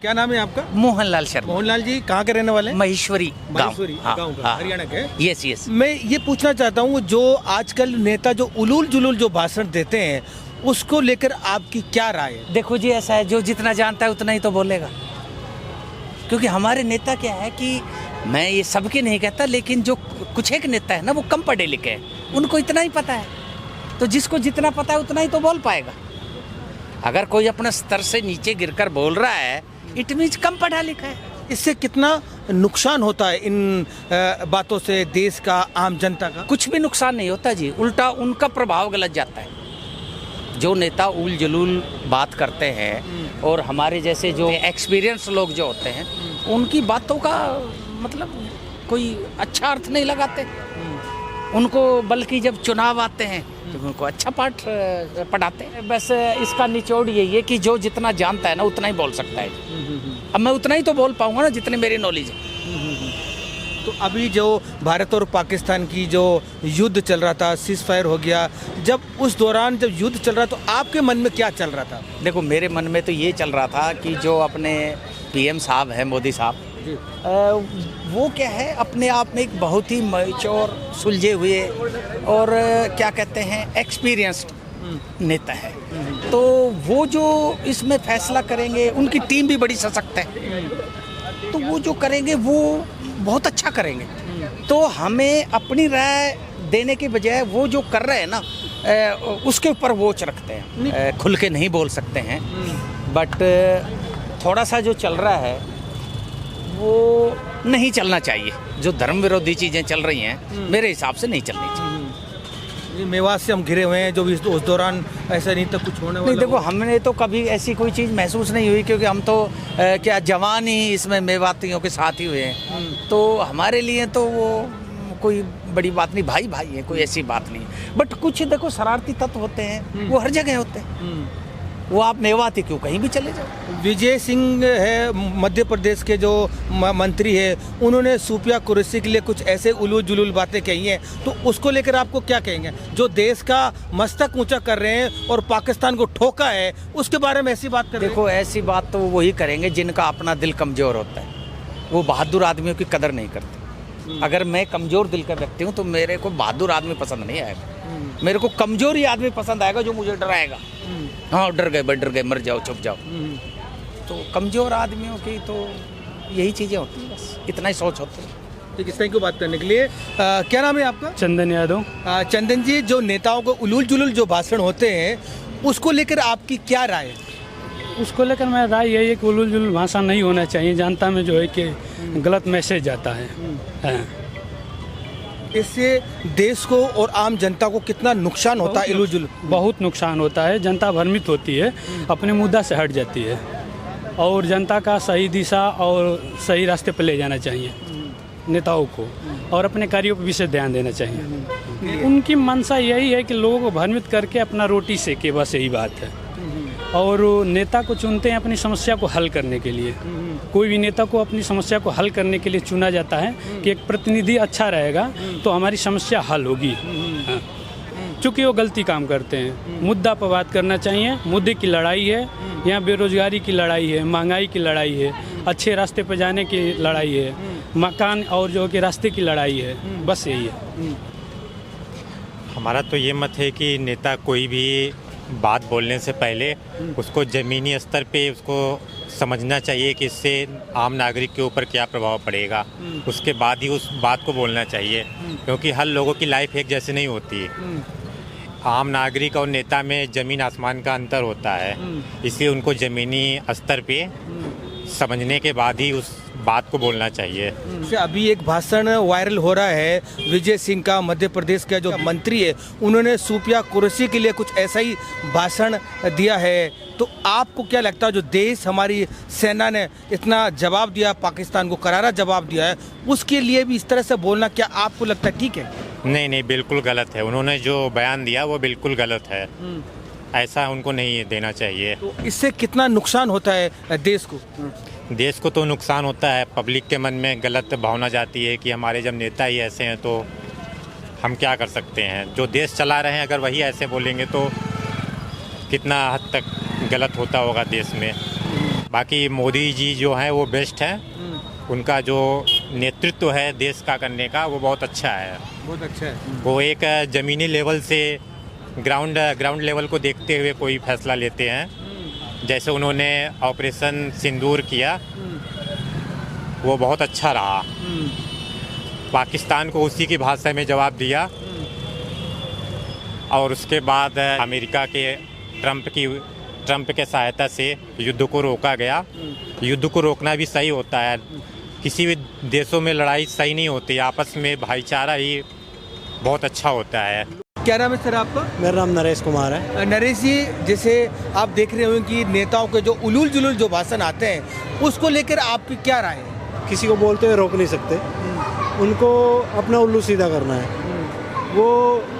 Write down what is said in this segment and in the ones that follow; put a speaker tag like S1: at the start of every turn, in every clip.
S1: क्या नाम है आपका?
S2: मोहनलाल शर्मा।
S1: मोहनलाल जी कहाँ के रहने वाले हैं?
S2: महेश्वरी
S1: महेश्वरी
S2: हाँ,
S1: गाँव का,
S2: हाँ,
S1: हरियाणा के।
S2: Yes yes.
S1: मैं ये पूछना चाहता हूँ, जो आजकल नेता जो उलूल जुलूल जो भाषण देते हैं उसको लेकर आपकी क्या राय है?
S2: देखो जी, ऐसा है, जो जितना जानता है उतना ही तो बोलेगा। क्योंकि हमारे नेता क्या है कि मैं ये सबके नहीं कहता, लेकिन जो कुछ एक नेता है ना, वो कम पढ़े लिखे हैं, उनको इतना ही पता है। तो जिसको जितना पता है उतना ही तो बोल पाएगा। अगर कोई अपने स्तर से नीचे गिरकर बोल रहा है, इट मीन्स कम पढ़ा लिखा है।
S1: इससे कितना नुकसान होता है इन बातों से देश का, आम जनता का?
S2: कुछ भी नुकसान नहीं होता जी, उल्टा उनका प्रभाव गलत जाता है। जो नेता उल जलूल बात करते हैं और हमारे जैसे जो एक्सपीरियंस लोग जो होते हैं, उनकी बातों का मतलब कोई अच्छा अर्थ नहीं लगाते उनको, बल्कि जब चुनाव आते हैं तो उनको अच्छा पाठ पढ़ाते हैं। बस इसका निचोड़ यही है कि जो जितना जानता है ना उतना ही बोल सकता है। अब मैं उतना ही तो बोल पाऊंगा ना जितनी मेरी नॉलेज है।
S1: तो अभी जो भारत और पाकिस्तान की जो युद्ध चल रहा था, सीज फायर हो गया, जब उस दौरान जब युद्ध चल रहा तो आपके मन में क्या चल रहा था?
S2: देखो, मेरे मन में तो ये चल रहा था कि जो अपने पीएम साहब हैं, मोदी साहब, वो क्या है, अपने आप में एक बहुत ही मैच्योर, सुलझे हुए और क्या कहते हैं, एक्सपीरियंस्ड नेता है। तो वो जो इसमें फैसला करेंगे, उनकी टीम भी बड़ी सशक्त है, तो वो जो करेंगे वो बहुत अच्छा करेंगे। तो हमें अपनी राय देने के बजाय वो जो कर रहे हैं ना, उसके ऊपर वोच रखते हैं। खुल के नहीं बोल सकते हैं, बट थोड़ा सा जो चल रहा है वो नहीं चलना चाहिए। जो धर्म विरोधी चीज़ें चल रही हैं, मेरे हिसाब से नहीं चलनी चाहिए।
S1: मेवात से हम घिरे हुए हैं, जो भी उस दौरान ऐसा नहीं था कुछ होने वाला।
S2: नहीं, देखो, हमने तो कभी ऐसी कोई चीज़ महसूस नहीं हुई, क्योंकि हम तो क्या जवान ही इसमें मेवातियों के साथ ही हुए हैं। तो हमारे लिए तो वो कोई बड़ी बात नहीं, भाई भाई है, कोई ऐसी बात नहीं है। बट कुछ देखो शरारती तत्व होते हैं, वो हर जगह होते हैं। वो आप मेवाती क्यों, कहीं भी चले जाओ।
S1: विजय सिंह है मध्य प्रदेश के जो मंत्री है, उन्होंने सूफिया कुरैशी के लिए कुछ ऐसे उलूल जुलूल बातें कही हैं, तो उसको लेकर आपको क्या कहेंगे? जो देश का मस्तक ऊंचा कर रहे हैं और पाकिस्तान को ठोका है, उसके बारे में ऐसी बात कर रहे हैं?
S2: देखो, ऐसी बात तो वही करेंगे जिनका अपना दिल कमज़ोर होता है। वो बहादुर आदमियों की कदर नहीं करते। अगर मैं कमज़ोर दिल का व्यक्ति हूँ तो मेरे को बहादुर आदमी पसंद नहीं आएगा। मेरे को कमज़ोर ही आदमी पसंद आएगा जो मुझे डराएगा। हाँ, डर गए भाई, डर गए, मर जाओ, छुप जाओ। तो कमज़ोर आदमियों की तो यही चीज़ें होती हैं, बस इतना ही सोच होती है।
S1: ठीक है, थैंक यू बात करने के लिए। क्या नाम है आपका?
S3: चंदन यादव।
S1: चंदन जी, जो नेताओं को उलूल जुलूल जो भाषण होते हैं, उसको लेकर आपकी क्या राय है?
S3: उसको लेकर मेरा राय यही है कि उलूल जुलूल भाषा नहीं होना चाहिए। जनता में जो है कि गलत मैसेज जाता है।
S1: इससे देश को और आम जनता को कितना नुकसान होता है? उलूल जुलूल
S3: बहुत नुकसान होता है। जनता भ्रमित होती है, अपने मुद्दा से हट जाती है, और जनता का सही दिशा और सही रास्ते पर ले जाना चाहिए नेताओं को, और अपने कार्यों पर विशेष ध्यान देना चाहिए। उनकी मंशा यही है कि लोगों को भ्रमित करके अपना रोटी सेके, बस यही बात है। और नेता को चुनते हैं अपनी समस्या को हल करने के लिए। कोई भी नेता को अपनी समस्या को हल करने के लिए चुना जाता है कि एक प्रतिनिधि अच्छा रहेगा तो हमारी समस्या हल होगी। हाँ। चूँकि वो गलती काम करते हैं। मुद्दा पर बात करना चाहिए। मुद्दे की लड़ाई है, यहाँ बेरोजगारी की लड़ाई है, महंगाई की लड़ाई है, अच्छे रास्ते पर जाने की लड़ाई है, मकान और जो कि रास्ते की लड़ाई है, बस यही है।
S4: हमारा तो ये मत है कि नेता कोई भी बात बोलने से पहले उसको ज़मीनी स्तर पे उसको समझना चाहिए कि इससे आम नागरिक के ऊपर क्या प्रभाव पड़ेगा, उसके बाद ही उस बात को बोलना चाहिए। क्योंकि हर लोगों की लाइफ एक जैसे नहीं होती है। आम नागरिक और नेता में ज़मीन आसमान का अंतर होता है, इसलिए उनको ज़मीनी स्तर पे समझने के बाद ही उस बात को बोलना चाहिए।
S1: अभी एक भाषण वायरल हो रहा है विजय सिंह का, मध्य प्रदेश का जो मंत्री है, उन्होंने सूफिया कुरैशी के लिए कुछ ऐसा ही भाषण दिया है। तो आपको क्या लगता है, जो देश हमारी सेना ने इतना जवाब दिया, पाकिस्तान को करारा जवाब दिया है, उसके लिए भी इस तरह से बोलना क्या आपको लगता है ठीक है?
S4: नहीं नहीं, बिल्कुल गलत है। उन्होंने जो बयान दिया वो बिल्कुल गलत है। ऐसा उनको नहीं देना चाहिए।
S1: तो इससे कितना नुकसान होता है देश को?
S4: देश को तो नुकसान होता है, पब्लिक के मन में गलत भावना जाती है कि हमारे जब नेता ही ऐसे हैं तो हम क्या कर सकते हैं। जो देश चला रहे हैं अगर वही ऐसे बोलेंगे तो कितना हद तक गलत होता होगा देश में। बाकी मोदी जी जो हैं वो बेस्ट हैं। उनका जो नेतृत्व है देश का करने का वो बहुत अच्छा है।
S1: बहुत अच्छा है।
S4: वो एक ज़मीनी लेवल से ग्राउंड लेवल को देखते हुए कोई फैसला लेते हैं। जैसे उन्होंने ऑपरेशन सिंदूर किया, वो बहुत अच्छा रहा। पाकिस्तान को उसी की भाषा में जवाब दिया और उसके बाद अमेरिका के ट्रंप के सहायता से युद्ध को रोका गया। युद्ध को रोकना भी सही होता है। किसी भी देशों में लड़ाई सही नहीं होती, आपस में भाईचारा ही बहुत अच्छा होता है।
S1: क्या नाम है सर आपका?
S5: मेरा नाम नरेश कुमार है।
S1: नरेश जी, जैसे आप देख रहे हो कि नेताओं के जो उलूल जुलूल जो भाषण आते हैं, उसको लेकर आपकी क्या राय है?
S5: किसी को बोलते हुए रोक नहीं सकते, उनको अपना उल्लू सीधा करना है। वो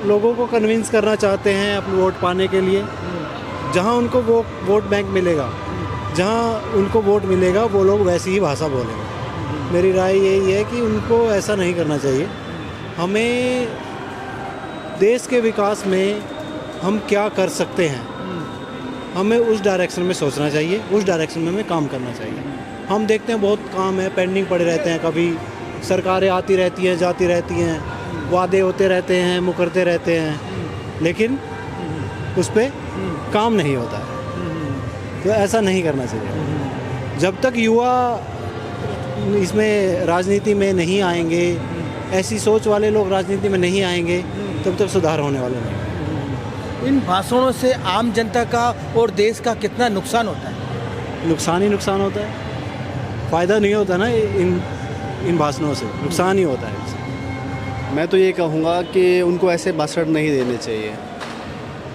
S5: लोगों को कन्विंस करना चाहते हैं अपने वोट पाने के लिए। जहाँ उनको वो वोट बैंक मिलेगा, जहाँ उनको वोट मिलेगा, वो लोग वैसी ही भाषा बोलेंगे। मेरी राय यही है कि उनको ऐसा नहीं करना चाहिए। हमें देश के विकास में हम क्या कर सकते हैं, हमें उस डायरेक्शन में सोचना चाहिए, उस डायरेक्शन में हमें काम करना चाहिए। हम देखते हैं बहुत काम है, पेंडिंग पड़े रहते हैं। कभी सरकारें आती रहती हैं, जाती रहती हैं, वादे होते रहते हैं, मुकरते रहते हैं, लेकिन उस पर काम नहीं होता है। तो ऐसा नहीं करना चाहिए। जब तक युवा इसमें राजनीति में नहीं आएंगे, ऐसी सोच वाले लोग राजनीति में नहीं आएंगे, तब तक सुधार होने वाला नहीं।
S1: इन भाषणों से आम जनता का और देश का कितना नुकसान होता है?
S5: नुकसान ही नुकसान होता है, फ़ायदा नहीं होता ना। इन भाषणों से नुकसान ही होता है।
S6: मैं तो ये कहूँगा कि उनको ऐसे भाषण नहीं देने चाहिए,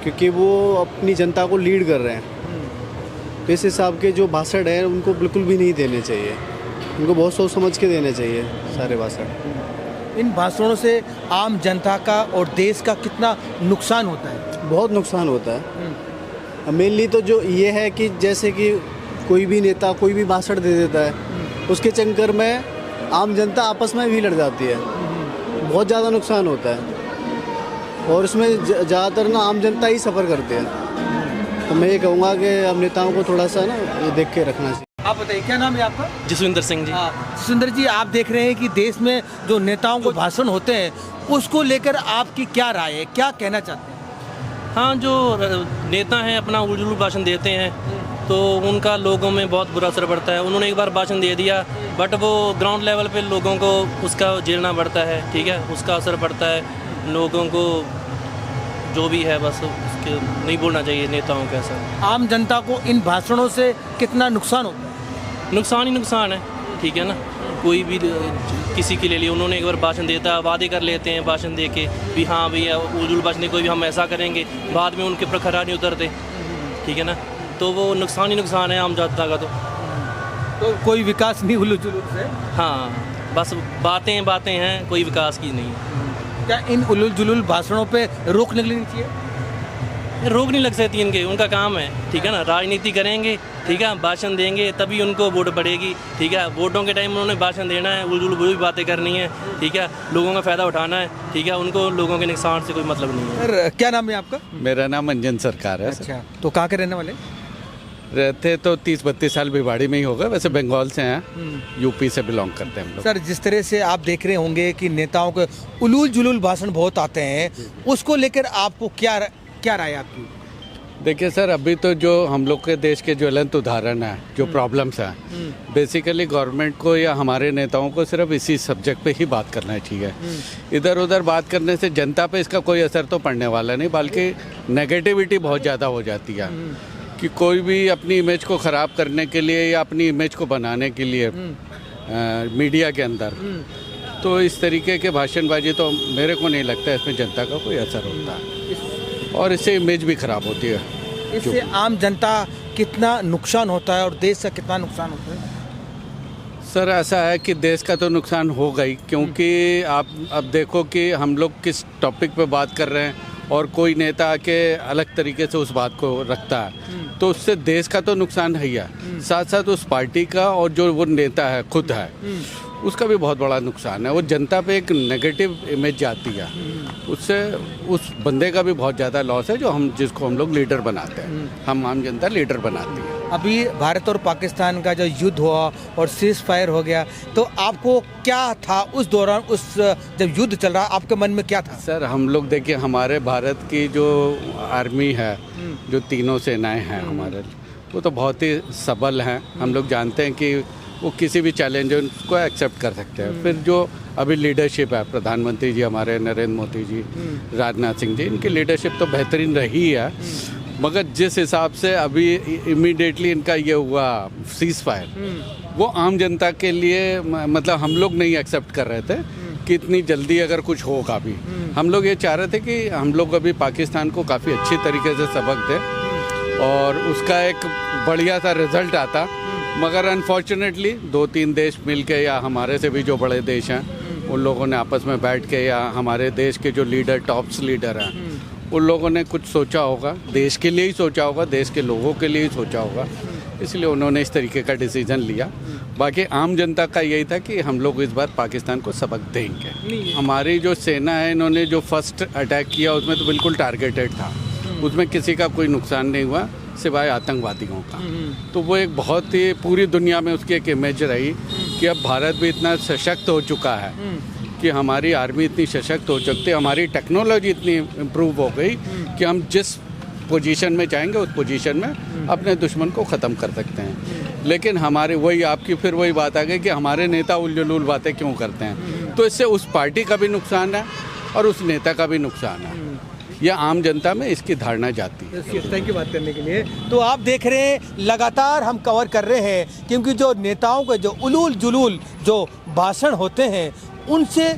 S6: क्योंकि वो अपनी जनता को लीड कर रहे हैं। तो इस हिसाब के जो भाषण हैं उनको बिल्कुल भी नहीं देने चाहिए। उनको बहुत सोच समझ के देने चाहिए सारे भाषण।
S1: इन भाषणों से आम जनता का और देश का कितना नुकसान होता है?
S6: बहुत नुकसान होता है। मेनली तो जो ये है कि जैसे कि कोई भी नेता कोई भी भाषण दे देता है, उसके चक्कर में आम जनता आपस में भी लड़ जाती है। बहुत ज़्यादा नुकसान होता है और इसमें ज़्यादातर ना आम जनता ही सफ़र करते हैं। तो मैं ये कहूँगा कि हम नेताओं को थोड़ा सा ना ये देख के रखना चाहिए।
S1: आप बताइए, क्या नाम है आपका?
S7: जसविंदर सिंह जी।
S1: सुंदर जी, आप देख रहे हैं कि देश में जो नेताओं को भाषण होते हैं, उसको लेकर आपकी क्या राय है, क्या कहना चाहते हैं?
S7: हाँ, जो नेता हैं अपना उलझुल भाषण देते हैं तो उनका लोगों में बहुत बुरा असर पड़ता है। उन्होंने एक बार भाषण दे दिया, बट वो ग्राउंड लेवल पे लोगों को उसका झेलना पड़ता है। ठीक है, उसका असर पड़ता है लोगों को, जो भी है बस उसके नहीं बोलना चाहिए नेताओं के। ऐसा
S1: आम जनता को इन भाषणों से कितना नुकसान होता है?
S7: नुकसान ही नुकसान है। ठीक है ना, कोई भी किसी के ले लिए उन्होंने एक बार भाषण देता, वादे कर लेते हैं भाषण दे के भी हाँ भैया उलझुल भाषण कोई भी हम ऐसा करेंगे, बाद में उनके प्रखरा नहीं उतरते। ठीक है ना, तो वो नुकसान ही नुकसान है आम जनता का। तो
S1: कोई विकास नहीं उलझुल जुलूल से?
S7: हाँ, बस बातें हैं, कोई विकास की नहीं।
S1: क्या इन उलझुल जुलूल भाषणों पे रोक लगनी चाहिए?
S7: रोक नहीं लग सकती इनके, उनका काम है। ठीक है ना, राजनीति करेंगे, ठीक है, भाषण देंगे तभी उनको वोट पड़ेगी। ठीक है, वोटों के टाइम उन्होंने भाषण देना है, उलझुल बुरी बातें करनी है। ठीक है, लोगों का फ़ायदा उठाना है। ठीक है, उनको लोगों के नुकसान से कोई मतलब नहीं है।
S1: सर, क्या नाम है आपका?
S8: मेरा नाम अंजन सरकार है।
S1: अच्छा, तो कहाँ के रहने वाले?
S8: रहते तो 30-32 साल भिवाड़ी में ही होगा, वैसे बंगाल से हैं, यूपी से बिलोंग करते हैं हम लोग।
S1: सर, जिस तरह से आप देख रहे होंगे कि नेताओं के उलूल जुलूल भाषण बहुत आते हैं, उसको लेकर आपको क्या राय है आपकी?
S8: देखिए सर, अभी तो जो हम लोग के देश के ज्वलंत उदाहरण है, जो प्रॉब्लम्स हैं, बेसिकली गवर्नमेंट को या हमारे नेताओं को सिर्फ इसी सब्जेक्ट पे ही बात करना है। ठीक है, इधर उधर बात करने से जनता पे इसका कोई असर तो पड़ने वाला नहीं, बल्कि नेगेटिविटी बहुत ज़्यादा हो जाती है कि कोई भी अपनी इमेज को ख़राब करने के लिए या अपनी इमेज को बनाने के लिए मीडिया के अंदर, तो इस तरीके के भाषणबाजी तो मेरे को नहीं लगता इसमें जनता का कोई असर होता है और इससे इमेज भी ख़राब होती है।
S1: इससे आम जनता कितना नुकसान होता है और देश का कितना नुकसान होता है?
S8: सर, ऐसा है कि देश का तो नुकसान हो गई, क्योंकि आप अब देखो कि हम लोग किस टॉपिक पे बात कर रहे हैं और कोई नेता आके अलग तरीके से उस बात को रखता है, तो उससे देश का तो नुकसान है ही है, साथ साथ उस पार्टी का और जो वो नेता है खुद है उसका भी बहुत बड़ा नुकसान है। वो जनता पे एक नेगेटिव इमेज जाती है, उससे उस बंदे का भी बहुत ज़्यादा लॉस है जो जिसको हम लोग लीडर बनाते हैं, हम आम जनता लीडर बनाती है।
S1: अभी भारत और पाकिस्तान का जो युद्ध हुआ और सीज फायर हो गया, तो आपको क्या था उस दौरान, उस जब युद्ध चल रहा आपके मन में क्या था?
S8: सर हम लोग देखिए, हमारे भारत की जो आर्मी है, जो तीनों सेनाएं हैं हमारे, वो तो बहुत ही सबल हैं। हम लोग जानते हैं कि वो किसी भी चैलेंज को एक्सेप्ट कर सकते हैं। फिर जो अभी लीडरशिप है, प्रधानमंत्री जी हमारे नरेंद्र मोदी जी, राजनाथ सिंह जी, इनकी लीडरशिप तो बेहतरीन रही है, मगर जिस हिसाब से अभी इमीडिएटली इनका ये हुआ सीज फायर, वो आम जनता के लिए मतलब हम लोग नहीं एक्सेप्ट कर रहे थे कि इतनी जल्दी अगर कुछ होगा भी। हम लोग ये चाह रहे थे कि हम लोग अभी पाकिस्तान को काफ़ी अच्छी तरीके से सबक दें और उसका एक बढ़िया सा रिजल्ट आता, मगर अनफॉर्चुनेटली 2-3 देश मिल के, या हमारे से भी जो बड़े देश हैं उन लोगों ने आपस में बैठ के, या हमारे देश के जो लीडर, टॉप्स लीडर हैं, उन लोगों ने कुछ सोचा होगा, देश के लिए ही सोचा होगा, देश के लोगों के लिए ही सोचा होगा, इसलिए उन्होंने इस तरीके का डिसीजन लिया। बाकी आम जनता का यही था कि हम लोग इस बार पाकिस्तान को सबक देंगे। हमारी जो सेना है, इन्होंने जो फर्स्ट अटैक किया उसमें तो बिल्कुल टारगेटेड था, उसमें किसी का कोई नुकसान नहीं हुआ सिवाय आतंकवादियों का। तो वो एक बहुत ही पूरी दुनिया में उसकी एक इमेज रही कि अब भारत भी इतना सशक्त हो चुका है कि हमारी आर्मी इतनी सशक्त हो चुकी है, हमारी टेक्नोलॉजी इतनी इम्प्रूव हो गई कि हम जिस पोजीशन में चाहेंगे उस पोजीशन में अपने दुश्मन को ख़त्म कर सकते हैं। लेकिन हमारे वही आपकी फिर वही बात आ गई कि हमारे नेता उलझुल बातें क्यों करते हैं, तो इससे उस पार्टी का भी नुकसान है और उस नेता का भी नुकसान है, या आम जनता में इसकी धारणा जाती है।
S1: थैंक यू बात करने के लिए। तो आप देख रहे हैं, लगातार हम कवर कर रहे हैं, क्योंकि जो नेताओं के जो उलूल जुलूल जो भाषण होते हैं, उनसे,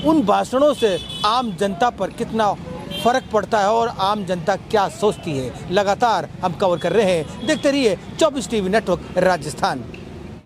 S1: उन भाषणों से आम जनता पर कितना फ़र्क पड़ता है और आम जनता क्या सोचती है, लगातार हम कवर कर रहे हैं। देखते रहिए 24 टीवी नेटवर्क राजस्थान।